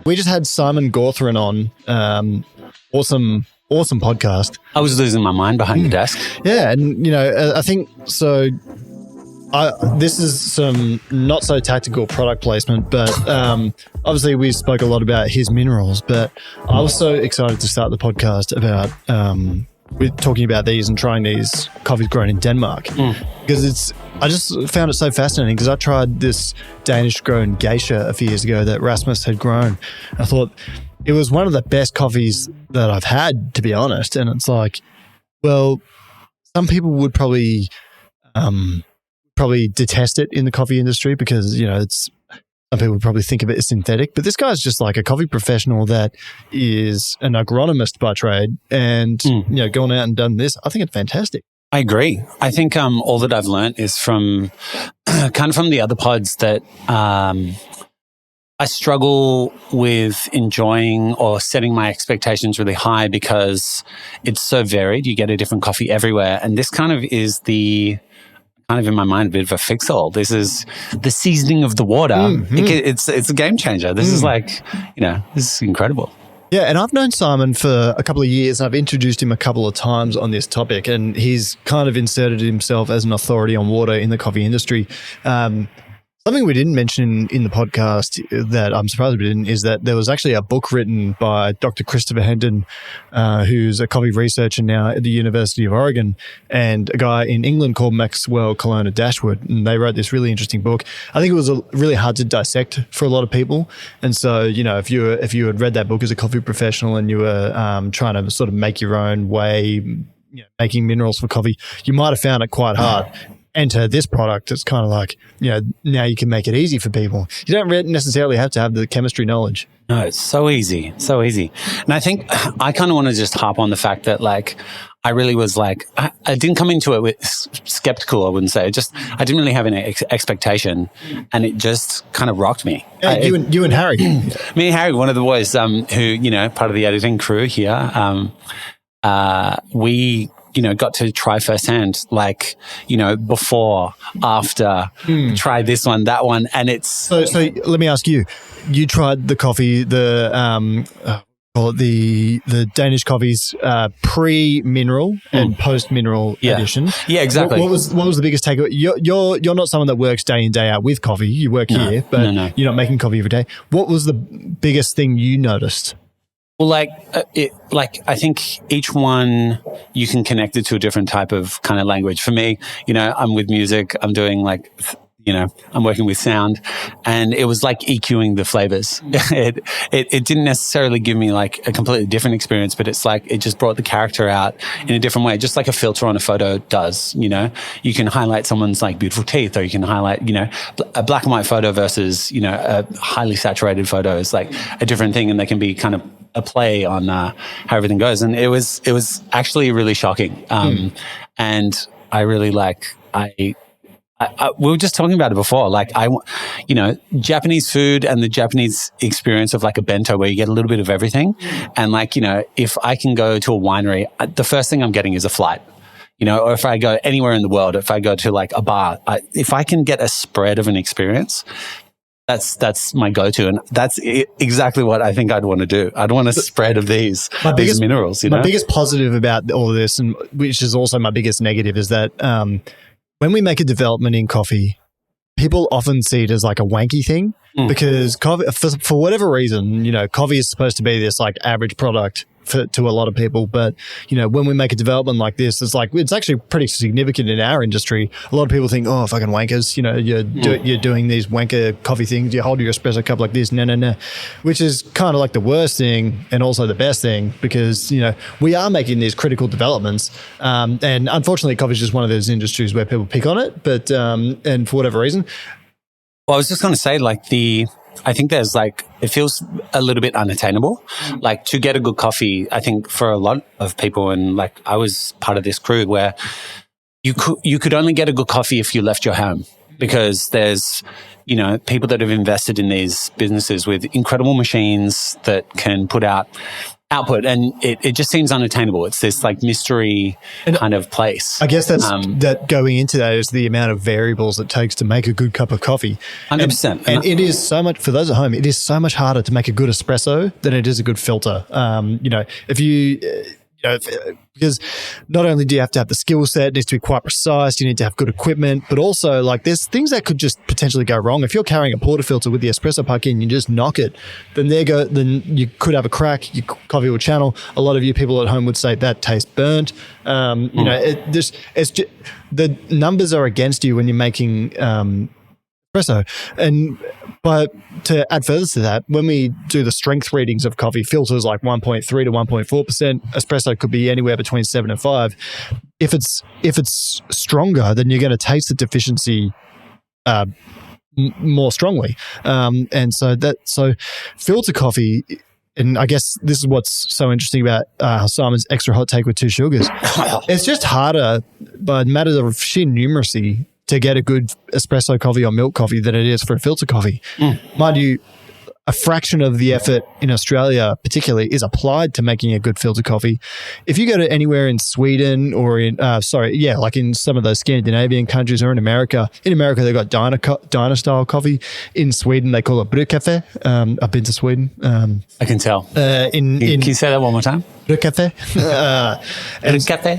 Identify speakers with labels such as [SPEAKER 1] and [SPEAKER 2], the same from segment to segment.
[SPEAKER 1] We just had Simon Gawthron on. Awesome podcast.
[SPEAKER 2] I was losing my mind behind the desk.
[SPEAKER 1] Yeah, and I think so. This is some not so tactical product placement, but obviously we spoke a lot about his minerals. But I was so excited to start the podcast about we're talking about these and trying these coffees grown in Denmark because I just found it so fascinating because I tried this Danish grown geisha a few years ago that Rasmus had grown. I thought it was one of the best coffees that I've had, to be honest. And it's like, well, some people would probably detest it in the coffee industry because, some people would probably think of it as synthetic, but this guy's just like a coffee professional that is an agronomist by trade and, gone out and done this. I think it's fantastic.
[SPEAKER 2] I agree. I think all that I've learned is from the other pods that I struggle with enjoying or setting my expectations really high because it's so varied. You get a different coffee everywhere. And this kind of is in my mind, a bit of a fix-all. This is the seasoning of the water. It's a game changer. This is this is incredible.
[SPEAKER 1] Yeah, and I've known Simon for a couple of years and I've introduced him a couple of times on this topic and he's kind of inserted himself as an authority on water in the coffee industry. Something we didn't mention in the podcast that I'm surprised we didn't is that there was actually a book written by Dr. Christopher Hendon, who's a coffee researcher now at the University of Oregon, and a guy in England called Maxwell Colonna Dashwood. And they wrote this really interesting book. I think it was really hard to dissect for a lot of people. And so, if you had read that book as a coffee professional and you were trying to sort of make your own way, making minerals for coffee, you might have found it quite hard. Enter this product, it's kind of like, now you can make it easy for people. You don't necessarily have to have the chemistry knowledge.
[SPEAKER 2] No, it's so easy, so easy. And I think I kind of want to just harp on the fact that I really was I didn't come into it with skeptical, I wouldn't say. I didn't really have any expectation and it just kind of rocked me.
[SPEAKER 1] Yeah, you and Harry.
[SPEAKER 2] Me and Harry, one of the boys who, part of the editing crew here, we got to try firsthand, before, after, try this one, that one. And it's...
[SPEAKER 1] So let me ask you tried the coffee, the Danish coffees, pre-mineral and post-mineral edition.
[SPEAKER 2] Yeah, exactly.
[SPEAKER 1] What was the biggest takeaway? You're not someone that works day in, day out with coffee. You work here, but you're not making coffee every day. What was the biggest thing you noticed?
[SPEAKER 2] Well, I think each one you can connect it to a different type of kind of language. For me, I'm with music. I'm doing I'm working with sound, and it was like EQing the flavors. It didn't necessarily give me a completely different experience, but it's it just brought the character out in a different way, just like a filter on a photo does. You can highlight someone's beautiful teeth, or you can highlight, a black and white photo versus, a highly saturated photo is a different thing, and they can be kind of a play on how everything goes. And it was actually really shocking. And I really we were just talking about it before. Japanese food and the Japanese experience of a bento where you get a little bit of everything. And if I can go to a winery, the first thing I'm getting is a flight. Or if I go anywhere in the world, if I go to a bar, if I can get a spread of an experience, that's my go-to. And that's exactly what I think I'd want to do. I'd want a spread of these minerals.
[SPEAKER 1] My biggest positive about all of this, and which is also my biggest negative, is that when we make a development in coffee, people often see it as a wanky thing because coffee, for whatever reason, coffee is supposed to be this average product to a lot of people. But, when we make a development like this, it's actually pretty significant in our industry. A lot of people think, oh, fucking wankers, you're doing these wanker coffee things. You hold your espresso cup like this, no, which is kind of the worst thing and also the best thing because, we are making these critical developments. And unfortunately, coffee is just one of those industries where people pick on it, but, and for whatever reason.
[SPEAKER 2] Well, I was just going to say I think there's it feels a little bit unattainable. To get a good coffee, I think for a lot of people, and I was part of this crew where you could only get a good coffee if you left your home because there's, people that have invested in these businesses with incredible machines that can put out output, and it just seems unattainable. It's this like mystery kind of place.
[SPEAKER 1] I guess that's that going into that is the amount of variables it takes to make a good cup of coffee.
[SPEAKER 2] 100%.
[SPEAKER 1] And it is so much, for those at home, it is so much harder to make a good espresso than it is a good filter. If you... because not only do you have to have the skill set, it needs to be quite precise, you need to have good equipment, but also like there's things that could just potentially go wrong. If you're carrying a portafilter with the espresso puck in, you just knock it, then you could have a crack, your coffee will channel. A lot of you people at home would say that tastes burnt. It's just, the numbers are against you when you're making espresso. But to add further to that, when we do the strength readings of coffee, filters like 1.3 to 1.4%, espresso could be anywhere between 7 and 5. If it's stronger, then you're going to taste the deficiency more strongly. So filter coffee, and I guess this is what's so interesting about Simon's extra hot take with 2 sugars. It's just harder by matters of sheer numeracy to get a good espresso coffee or milk coffee than it is for a filter coffee. Mind you, a fraction of the effort in Australia particularly is applied to making a good filter coffee. If you go to anywhere in Sweden or like in some of those Scandinavian countries or in America they've got diner style coffee. In Sweden they call it brew cafe. I've been to Sweden.
[SPEAKER 2] I can tell.
[SPEAKER 1] Can
[SPEAKER 2] you say that one more time?
[SPEAKER 1] Brew cafe.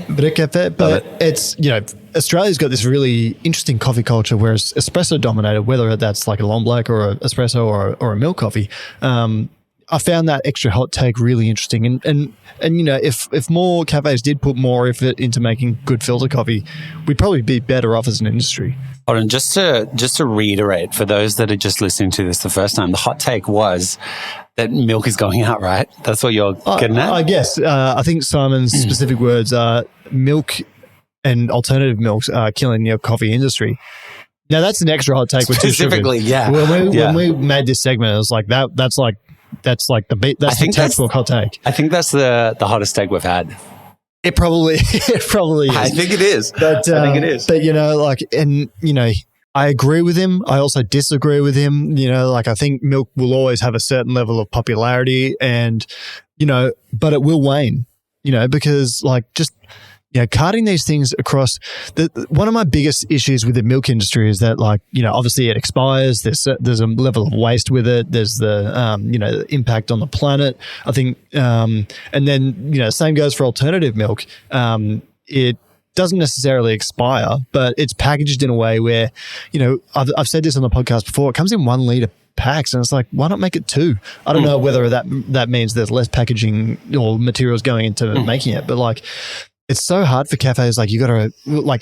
[SPEAKER 1] Brew cafe. But it's, Australia's got this really interesting coffee culture where it's espresso dominated, whether that's like a long black or an espresso or a milk coffee. I found that extra hot take really interesting. And if more cafes did put more effort into making good filter coffee, we'd probably be better off as an industry.
[SPEAKER 2] Hold on, just to reiterate, for those that are just listening to this the first time, the hot take was that milk is going out, right? That's what you're getting at?
[SPEAKER 1] I guess. I think Simon's specific words are milk and alternative milks are killing the coffee industry. Now that's an extra hot take with 2 sugars.
[SPEAKER 2] Specifically, yeah.
[SPEAKER 1] When we made this segment, it was like that's the textbook hot take.
[SPEAKER 2] I think that's the hottest take we've had.
[SPEAKER 1] It probably is.
[SPEAKER 2] I think it is.
[SPEAKER 1] But I think it is. But I agree with him. I also disagree with him. I think milk will always have a certain level of popularity, and but it will wane. Because carting these things across one of my biggest issues with the milk industry is that obviously it expires. There's a level of waste with it. There's the impact on the planet. I think, and then same goes for alternative milk. It doesn't necessarily expire, but it's packaged in a way where I've said this on the podcast before. It comes in 1 liter packs, and it's like, why not make it 2? I don't know whether that means there's less packaging or materials going into making it, but it's so hard for cafes. You got to,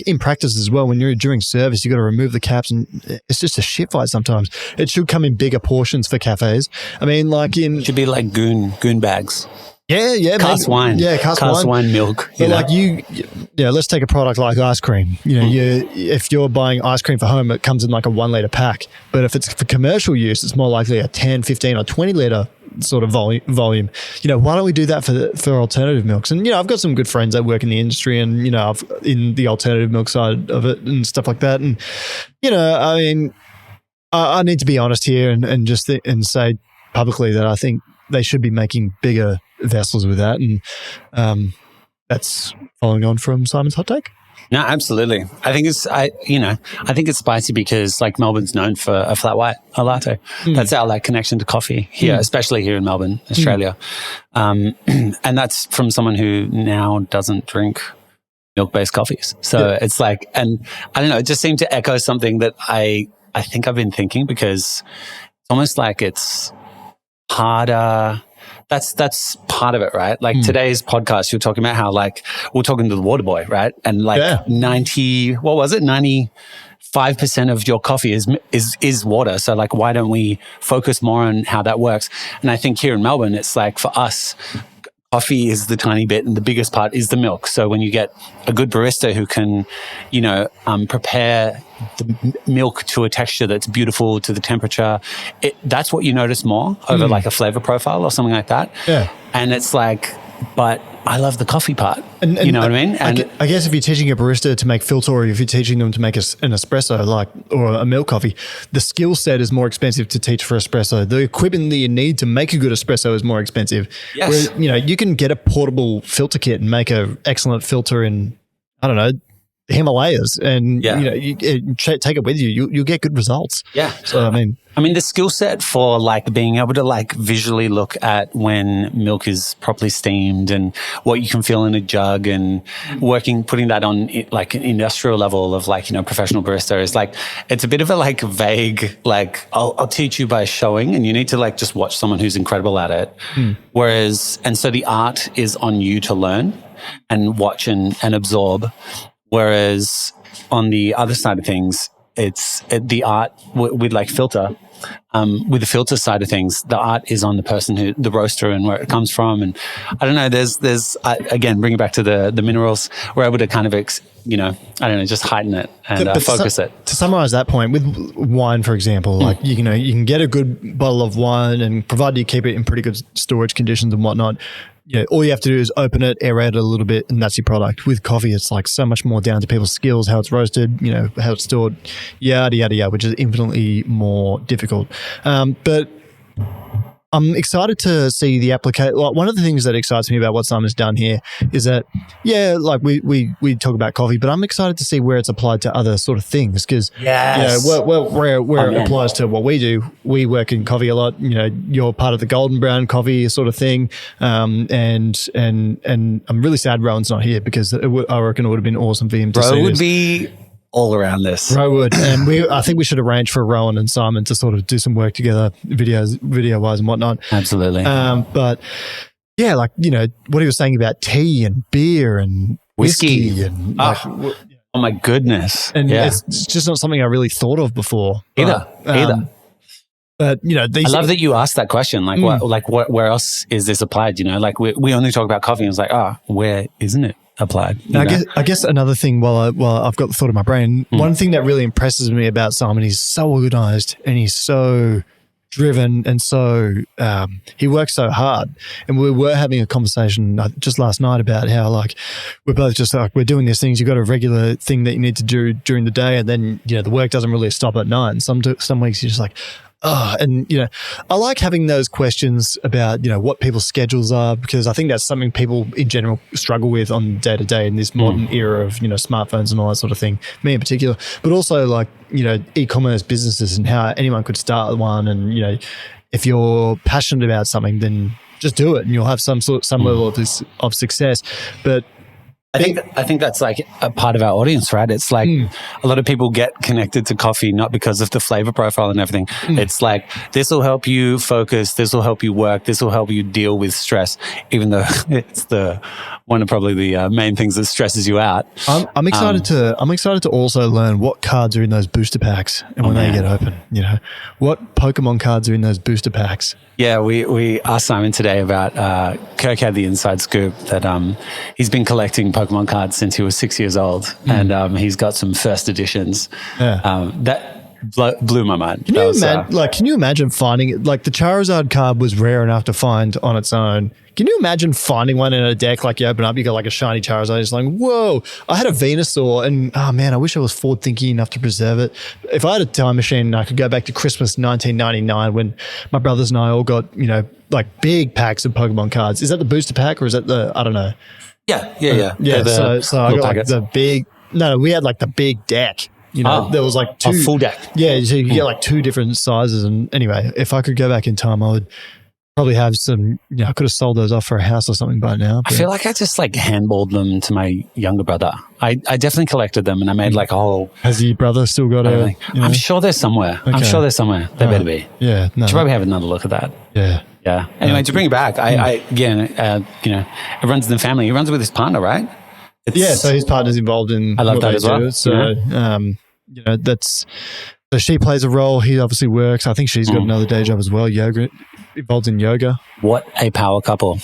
[SPEAKER 1] in practice as well, when you're during service, you got to remove the caps, and it's just a shit fight sometimes. It should come in bigger portions for cafes. I mean, it
[SPEAKER 2] should be like goon bags.
[SPEAKER 1] Yeah.
[SPEAKER 2] Cask wine.
[SPEAKER 1] Yeah, cask
[SPEAKER 2] wine milk.
[SPEAKER 1] But let's take a product like ice cream. If you're buying ice cream for home, it comes in like a 1 liter pack. But if it's for commercial use, it's more likely a 10, 15 or 20 liter sort of volume. Why don't we do that for alternative milks? And I've got some good friends that work in the industry, and I've in the alternative milk side of it and stuff like that. And I need to be honest here and just and say publicly that I think they should be making bigger vessels with that, and that's following on from Simon's hot take.
[SPEAKER 2] No, absolutely. I think it's spicy because Melbourne's known for a flat white, a latte. That's our connection to coffee here, especially here in Melbourne, Australia. And that's from someone who now doesn't drink milk-based coffees. So it's and I don't know, it just seemed to echo something that I think I've been thinking, because it's almost like it's harder. That's part of it, right? Today's podcast, you're talking about how we're talking to the water boy, right? And 95% of your coffee is water. So why don't we focus more on how that works? And I think here in Melbourne, it's for us, coffee is the tiny bit, and the biggest part is the milk. So when you get a good barista who can, prepare the milk to a texture that's beautiful, to the temperature, that's what you notice more over a flavor profile or something like that.
[SPEAKER 1] Yeah.
[SPEAKER 2] And it's but I love the coffee part.
[SPEAKER 1] And
[SPEAKER 2] you know what I mean? And
[SPEAKER 1] I guess if you're teaching a barista to make filter, or if you're teaching them to make an espresso, or a milk coffee, the skill set is more expensive to teach for espresso. The equipment that you need to make a good espresso is more expensive.
[SPEAKER 2] Yes.
[SPEAKER 1] Where, you can get a portable filter kit and make an excellent filter in, I don't know, the Himalayas, and you take it with you. You'll get good results.
[SPEAKER 2] Yeah.
[SPEAKER 1] So I mean,
[SPEAKER 2] the skill set for being able to visually look at when milk is properly steamed and what you can feel in a jug, and putting that on an industrial level of professional barista is it's a bit of a vague, I'll teach you by showing, and you need to just watch someone who's incredible at it. So the art is on you to learn and watch and absorb. Whereas on the other side of things, it's the art with filter. With the filter side of things, the art is on the person the roaster, and where it comes from. And I don't know, there's again, bring it back to the minerals. We're able to kind of, just heighten it and focus it.
[SPEAKER 1] To summarize that point, with wine, for example, you can get a good bottle of wine, and provided you keep it in pretty good storage conditions and whatnot, all you have to do is open it, aerate it a little bit, and that's your product. With coffee, it's so much more down to people's skills, how it's roasted, how it's stored, yada, yada, yada, which is infinitely more difficult. But I'm excited to see the application. One of the things that excites me about what Simon's done here is that, we talk about coffee, but I'm excited to see where it's applied to other sort of things, because where it applies to what we do. We work in coffee a lot. You're part of the golden brown coffee sort of thing, and I'm really sad Rohan's not here, because I reckon it would have been awesome for him to see
[SPEAKER 2] Rohan would
[SPEAKER 1] this.
[SPEAKER 2] be all around this.
[SPEAKER 1] Ro would. And I think we should arrange for Rohan and Simon to sort of do some work together, video wise and whatnot.
[SPEAKER 2] Absolutely.
[SPEAKER 1] But yeah, what he was saying about tea and beer and whiskey and
[SPEAKER 2] oh my goodness.
[SPEAKER 1] And it's just not something I really thought of before.
[SPEAKER 2] Either.
[SPEAKER 1] But
[SPEAKER 2] I love that you asked that question. Where else is this applied? We only talk about coffee, and it's where isn't it applied?
[SPEAKER 1] I guess another thing, while I've got the thought in my brain, one thing that really impresses me about Simon, he's so organized and he's so driven, and so he works so hard. And we were having a conversation just last night about how we're both just we're doing these things. You've got a regular thing that you need to do during the day, and then the work doesn't really stop at night. And some weeks you're just I like having those questions about, what people's schedules are, because I think that's something people in general struggle with on day to day in this modern era of, smartphones and all that sort of thing, me in particular, but also e-commerce businesses and how anyone could start one. And, if you're passionate about something, then just do it and you'll have some level of success. But
[SPEAKER 2] I think that's a part of our audience, right? It's a lot of people get connected to coffee not because of the flavor profile and everything. It's this will help you focus, this will help you work, this will help you deal with stress, even though it's one of probably the main things that stresses you out.
[SPEAKER 1] I'm excited to also learn what cards are in those booster packs and when they get open. What Pokemon cards are in those booster packs.
[SPEAKER 2] Yeah, we asked Simon today about Kirk had the inside scoop that he's been collecting Pokemon cards since he was 6 years old, and he's got some first editions. That blew my mind.
[SPEAKER 1] Can you imagine finding it? The Charizard card was rare enough to find on its own. Can you imagine finding one in a deck? You open up, you got a shiny Charizard. It's whoa! I had a Venusaur, and oh man, I wish I was forward thinking enough to preserve it. If I had a time machine, I could go back to Christmas 1999 when my brothers and I all got big packs of Pokemon cards. Is that the booster pack, or is that I don't know.
[SPEAKER 2] Yeah.
[SPEAKER 1] So I got the big. No, we had the big deck. There was two.
[SPEAKER 2] A full deck.
[SPEAKER 1] Yeah, so you get two different sizes. And anyway, if I could go back in time, I would probably have some. I could have sold those off for a house or something by now.
[SPEAKER 2] I feel like I just handballed them to my younger brother. I definitely collected them, and I made a whole.
[SPEAKER 1] Has your brother still got a?
[SPEAKER 2] I'm sure they're somewhere.
[SPEAKER 1] Okay.
[SPEAKER 2] I'm sure they're somewhere. They better be.
[SPEAKER 1] Yeah, no.
[SPEAKER 2] Should probably have another look at that.
[SPEAKER 1] Yeah.
[SPEAKER 2] Yeah. Anyway, to bring it back, it runs in the family. He runs with his partner, right?
[SPEAKER 1] So his partner's involved in.
[SPEAKER 2] I love that as well.
[SPEAKER 1] So, that's. So she plays a role. He obviously works. I think she's got another day job as well. Involved in yoga.
[SPEAKER 2] What a power couple.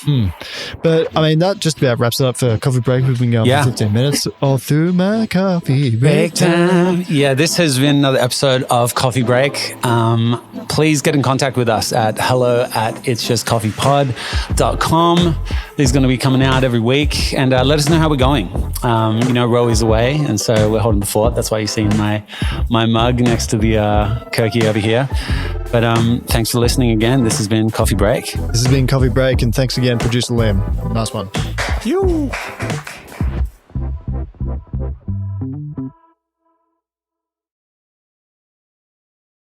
[SPEAKER 1] But that just about wraps it up for coffee break. We've been going for 15 minutes all through my coffee break time.
[SPEAKER 2] Yeah, this has been another episode of Coffee Break. please get in contact with us at hello@itsjustcoffeepod.com. This is going to be coming out every week, and let us know how we're going. Ro is away, and so we're holding the fort. That's why you're seeing my mug next to the Kirky over here. But thanks for listening again. This has been Coffee Break.
[SPEAKER 1] This has been Coffee Break, and thanks again, producer Liam. Nice one.
[SPEAKER 2] You.